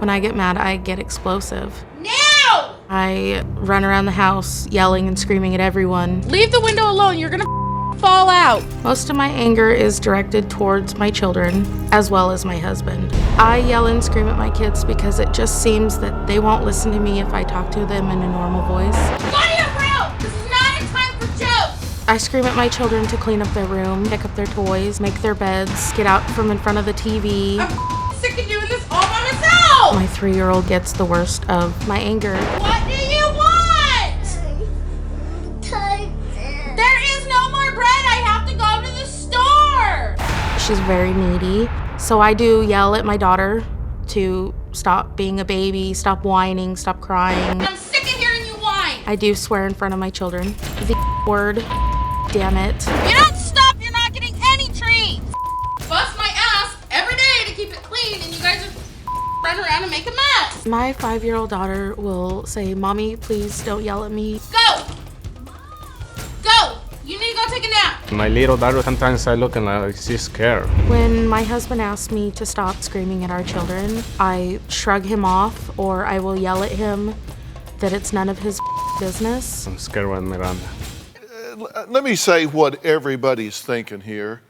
When I get mad, I get explosive. Now! I run around the house yelling and screaming at everyone. Leave the window alone, you're gonna fall out. Most of my anger is directed towards my children, as well as my husband. I yell and scream at my kids because it just seems that they won't listen to me if I talk to them in a normal voice. Go to your room! This is not a time for jokes! I scream at my children to clean up their room, pick up their toys, make their beds, get out from in front of the TV. I'm sick of doing this all by myself! My 3-year-old gets the worst of my anger. What do you want? There is no more bread. I have to go to the store. She's very needy, so I do yell at my daughter to stop being a baby, stop whining, stop crying. I'm sick of hearing you whine. I do swear in front of my children. The word, damn it. You don't stop, you're not getting any treats. Bust my ass every day to keep it clean, and you guys are run around and make a mess. My 5-year-old daughter will say, "Mommy, please don't yell at me." Go! Go! You need to go take a nap. My little daughter, sometimes I look and like she's scared. When my husband asks me to stop screaming at our children, I shrug him off or I will yell at him that it's none of his business. I'm scared with Miranda. Let me say what everybody's thinking here.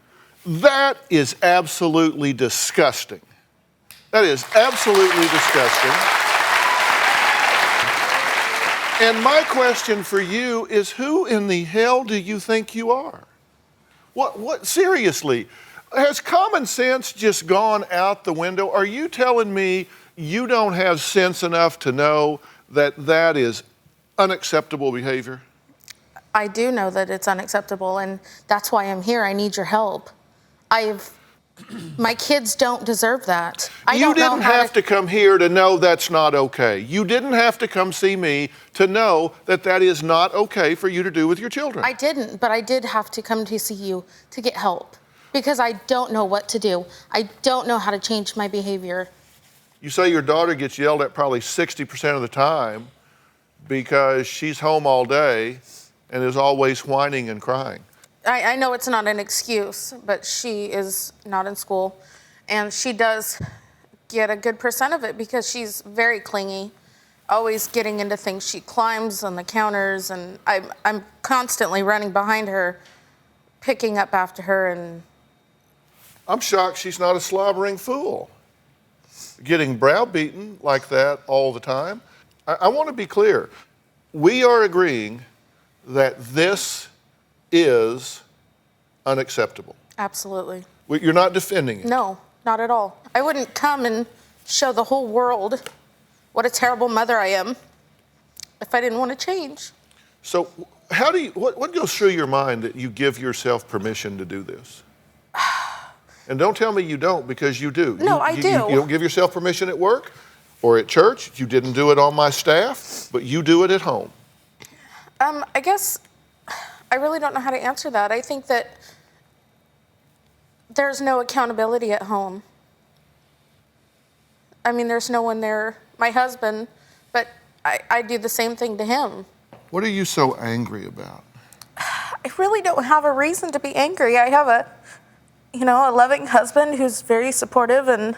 That is absolutely disgusting. That is absolutely disgusting. And my question for you is, who in the hell do you think you are? What, seriously, has common sense just gone out the window? Are you telling me you don't have sense enough to know that that is unacceptable behavior? I do know that it's unacceptable, and that's why I'm here. I need your help. My kids don't deserve that. You didn't have to come here to know that's not okay. You didn't have to come see me to know that that is not okay for you to do with your children. I didn't, but I did have to come to see you to get help because I don't know what to do. I don't know how to change my behavior. You say your daughter gets yelled at probably 60% of the time because she's home all day and is always whining and crying. I know it's not an excuse, but she is not in school, and she does get a good percent of it because she's very clingy, always getting into things. She climbs on the counters, and I'm constantly running behind her, picking up after her, and... I'm shocked she's not a slobbering fool, getting browbeaten like that all the time. I want to be clear. We are agreeing that this is unacceptable. Absolutely. You're not defending it. No, not at all. I wouldn't come and show the whole world what a terrible mother I am if I didn't want to change. So how do you, what goes through your mind that you give yourself permission to do this? And don't tell me you don't, because you do. No, I do. You don't give yourself permission at work or at church. You didn't do it on my staff, but you do it at home. I guess I really don't know how to answer that. I think that there's no accountability at home. I mean, there's no one there, my husband, but I do the same thing to him. What are you so angry about? I really don't have a reason to be angry. I have a loving husband who's very supportive and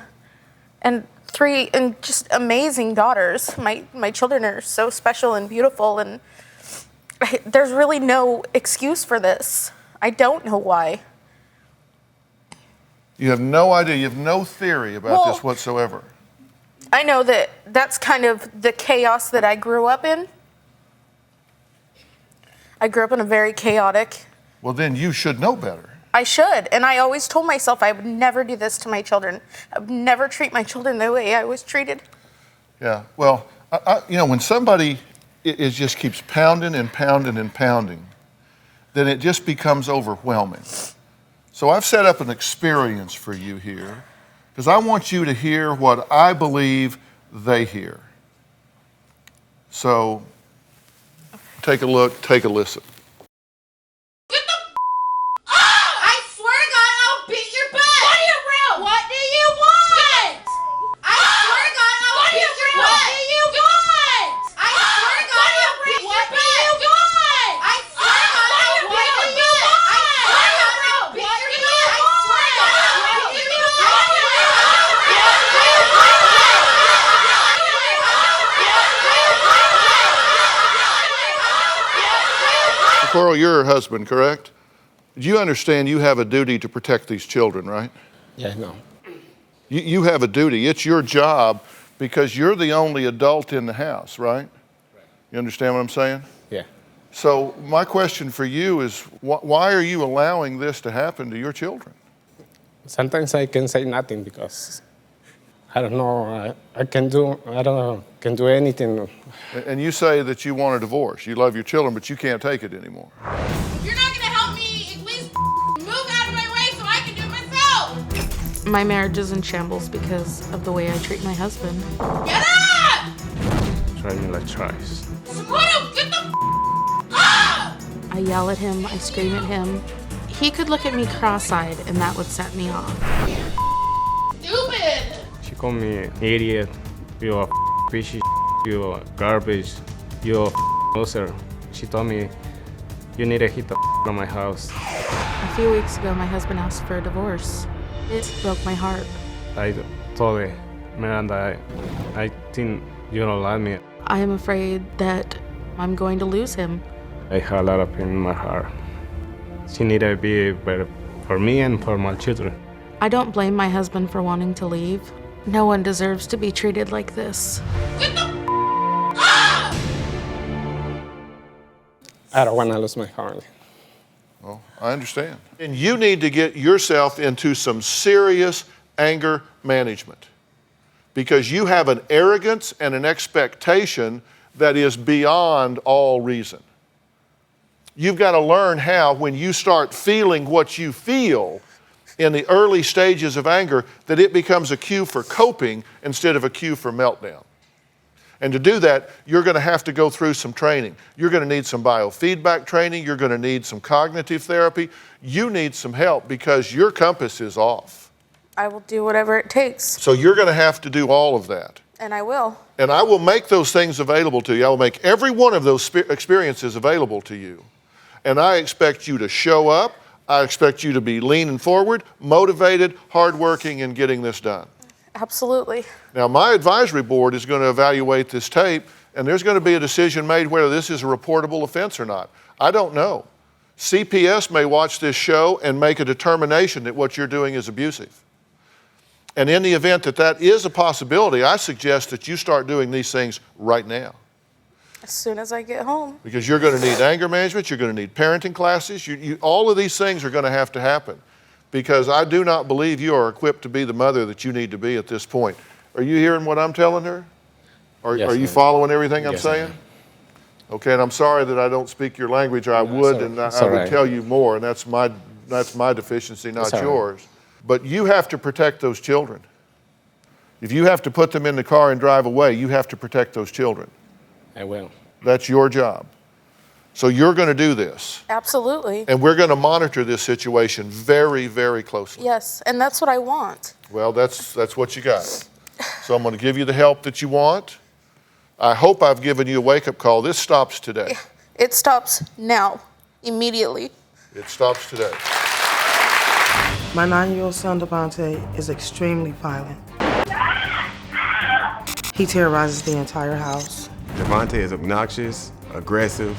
3 just amazing daughters. My children are so special and beautiful, and there's really no excuse for this. I don't know why. You have no idea, you have no theory about this whatsoever. I know that that's kind of the chaos that I grew up in. I grew up in a very chaotic... Well, then you should know better. I should, and I always told myself I would never do this to my children. I would never treat my children the way I was treated. Yeah, well, when somebody it just keeps pounding and pounding and pounding, then it just becomes overwhelming. So I've set up an experience for you here, because I want you to hear what I believe they hear. So take a look, take a listen. Get the I swear to God, I'll beat your butt! Go to your room! What do you want? I swear to God, I'll beat your butt! What do you want? I swear to God, I'll beat your butt! What do you want? I swear to God, I'll beat your butt! I swear to God, I'll beat your butt! I swear to God, I'll beat your butt! Socorro, you're her husband, correct? Do you understand you have a duty to protect these children, right? Yeah, no. You have a duty. It's your job because you're the only adult in the house, right? You understand what I'm saying? Yeah. So my question for you is, why are you allowing this to happen to your children? Sometimes I can say nothing because I don't know. I don't know, can do anything. And you say that you want a divorce. You love your children, but you can't take it anymore. If you're not gonna help me, at least move out of my way so I can do it myself. My marriage is in shambles because of the way I treat my husband. Get up! Try me like twice. Socorro, get the up! I yell at him, I scream at him. He could look at me cross-eyed and that would set me off. Stupid! She called me idiot, you're a fishy, you're garbage, you're a loser. She told me, you need to hit the out of my house. A few weeks ago, my husband asked for a divorce. It broke my heart. I told her, Miranda, I think you don't love me. I am afraid that I'm going to lose him. I have a lot of pain in my heart. She need to be better for me and for my children. I don't blame my husband for wanting to leave. No one deserves to be treated like this. Get the up! I don't want to lose my family. Well, I understand. And you need to get yourself into some serious anger management because you have an arrogance and an expectation that is beyond all reason. You've got to learn how, when you start feeling what you feel in the early stages of anger, that it becomes a cue for coping instead of a cue for meltdown. And to do that, you're going to have to go through some training. You're going to need some biofeedback training. You're going to need some cognitive therapy. You need some help because your compass is off. I will do whatever it takes, So you're going to have to do all of that. and I will. And I will make those things available to you. I will make every one of those experiences available to you. And I expect you to show up. I expect you to be leaning forward, motivated, hardworking, and getting this done. Absolutely. Now, my advisory board is going to evaluate this tape, and there's going to be a decision made whether this is a reportable offense or not. I don't know. CPS may watch this show and make a determination that what you're doing is abusive. And in the event that that is a possibility, I suggest that you start doing these things right now. As soon as I get home. Because you're going to need anger management, you're going to need parenting classes, all of these things are going to have to happen. Because I do not believe you are equipped to be the mother that you need to be at this point. Are you hearing what I'm telling her? Yes, are you ma'am. following everything I'm Yes, I saying? am. Okay, and I'm sorry that I don't speak your language, or I would, all- and it's I all would right. tell you more, and that's my deficiency, not It's all right. yours. But you have to protect those children. If you have to put them in the car and drive away, you have to protect those children. I will. That's your job. So you're going to do this, Absolutely. and we're going to monitor this situation very, very closely. Yes, and that's what I want. Well, that's what you got. So I'm going to give you the help that you want. I hope I've given you a wake-up call. This stops today. It stops now, immediately. It stops today. My 9-year-old son, Davontae, is extremely violent. He terrorizes the entire house. Davontae is obnoxious, aggressive,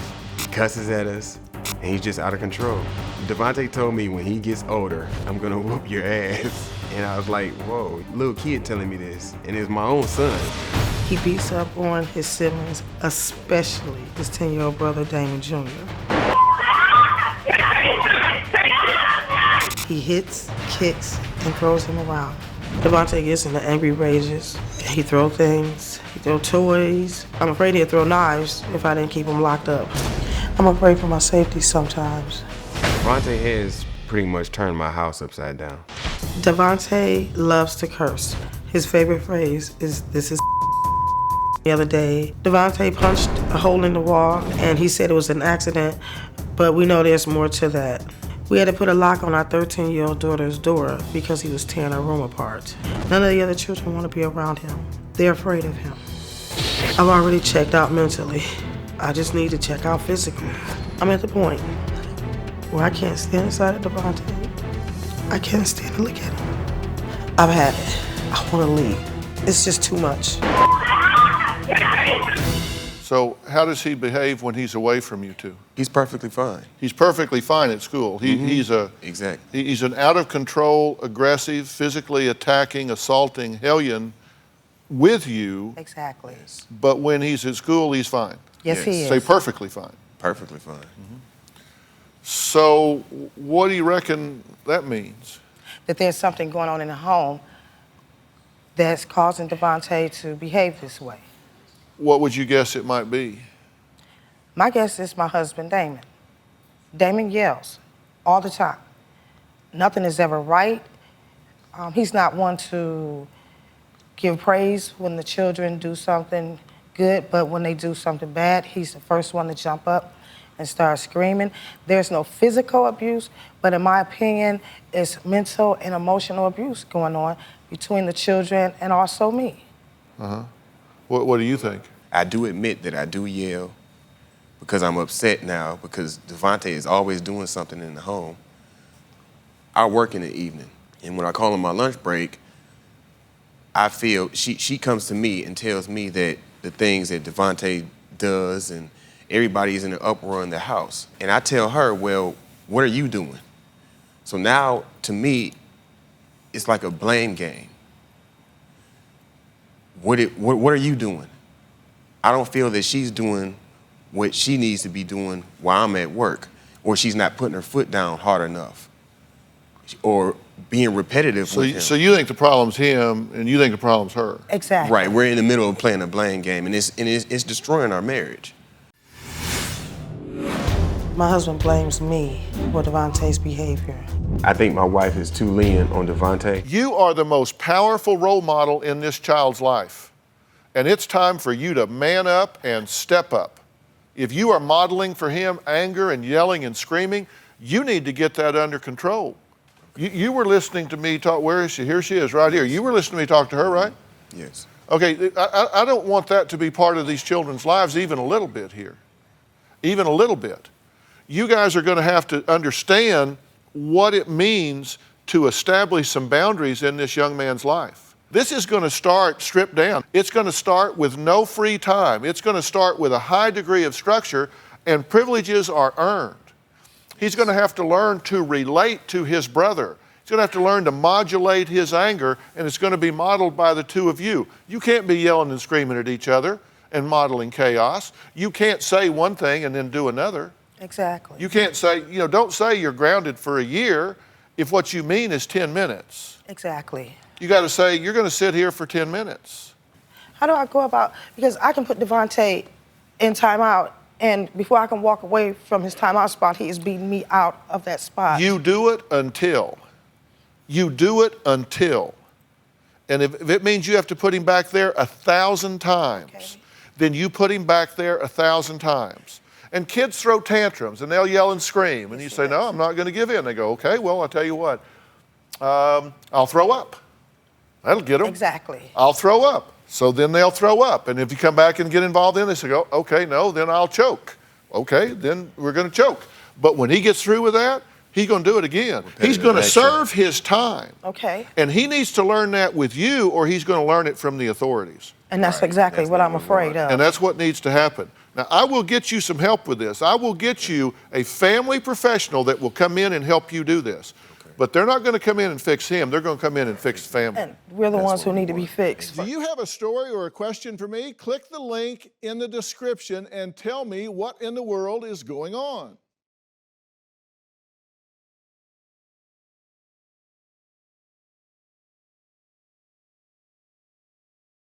cusses at us, and he's just out of control. Davontae told me when he gets older, I'm gonna whoop your ass. And I was like, whoa, little kid telling me this, and it's my own son. He beats up on his siblings, especially his 10-year-old brother, Damon Jr. He hits, kicks, and throws him around. Davontae gets into angry rages. He throws things, he throws toys. I'm afraid he'd throw knives if I didn't keep him locked up. I'm afraid for my safety sometimes. Davontae has pretty much turned my house upside down. Davontae loves to curse. His favorite phrase is, "This is." The other day, Davontae punched a hole in the wall, and he said it was an accident, but we know there's more to that. We had to put a lock on our 13-year-old daughter's door because he was tearing our room apart. None of the other children want to be around him. They're afraid of him. I've already checked out mentally. I just need to check out physically. I'm at the point where I can't stand inside of Davontae. I can't stand to look at him. I've had it. I want to leave. It's just too much. So how does he behave when he's away from you two? He's perfectly fine. He's perfectly fine at school. He's Exactly. he's an out of control, aggressive, physically attacking, assaulting hellion with you. Exactly. But when he's at school, he's fine. Yes, he is. Say perfectly fine. Perfectly fine. So what do you reckon that means? That there's something going on in the home that's causing Davontae to behave this way. What would you guess it might be? My guess is my husband, Damon. Damon yells all the time. Nothing is ever right. He's not one to give praise when the children do something good, but when they do something bad, he's the first one to jump up and start screaming. There's no physical abuse, but in my opinion, it's mental and emotional abuse going on between the children and also me. What do you think? I do admit that I do yell because I'm upset now because Davontae is always doing something in the home. I work in the evening, and when I call on my lunch break, I feel she comes to me and tells me that the things that Davontae does and everybody is in an uproar in the house. And I tell her, well, what are you doing? So now, to me, it's like a blame game. What are you doing? I don't feel that she's doing what she needs to be doing while I'm at work, or she's not putting her foot down hard enough, or being repetitive with him. So you think the problem's him, and you think the problem's her? Exactly. Right, we're in the middle of playing a blame game, and it's destroying our marriage. My husband blames me for Davontae's behavior. I think my wife is too lenient on Davontae. You are the most powerful role model in this child's life. And it's time for you to man up and step up. If you are modeling for him anger and yelling and screaming, you need to get that under control. You were listening to me talk, where is she? Here she is, right here. You were listening to me talk to her, right? Yes. Okay, I don't want that to be part of these children's lives even a little bit here. Even a little bit. You guys are going to have to understand what it means to establish some boundaries in this young man's life. This is going to start stripped down. It's going to start with no free time. It's going to start with a high degree of structure, and privileges are earned. He's going to have to learn to relate to his brother. He's going to have to learn to modulate his anger, and it's going to be modeled by the two of you. You can't be yelling and screaming at each other and modeling chaos. You can't say one thing and then do another. Exactly. You can't say, don't say you're grounded for a year if what you mean is 10 minutes. Exactly. You got to say, you're going to sit here for 10 minutes. How do I go about, because I can put Davontae in timeout, and before I can walk away from his timeout spot, he is beating me out of that spot. You do it until. You do it until. And if it means you have to put him back there 1,000 times, then you put him back there 1,000 times. And kids throw tantrums, and they'll yell and scream. And you say, no, I'm not going to give in. They go, okay, well, I'll tell you what. I'll throw up. That'll get them. Exactly. I'll throw up. So then they'll throw up. And if you come back and get involved in this, they go, okay, no, then I'll choke. Okay, then we're going to choke. But when he gets through with that, he's going to do it again. He's going to serve his time. Okay. And he needs to learn that with you, or he's going to learn it from the authorities. And that's exactly what I'm afraid of. And that's what needs to happen. Now, I will get you some help with this. I will get you a family professional that will come in and help you do this. But they're not going to come in and fix him. They're going to come in and fix the family. And we're the ones who need to be fixed. Do you have a story or a question for me? Click the link in the description and tell me what in the world is going on.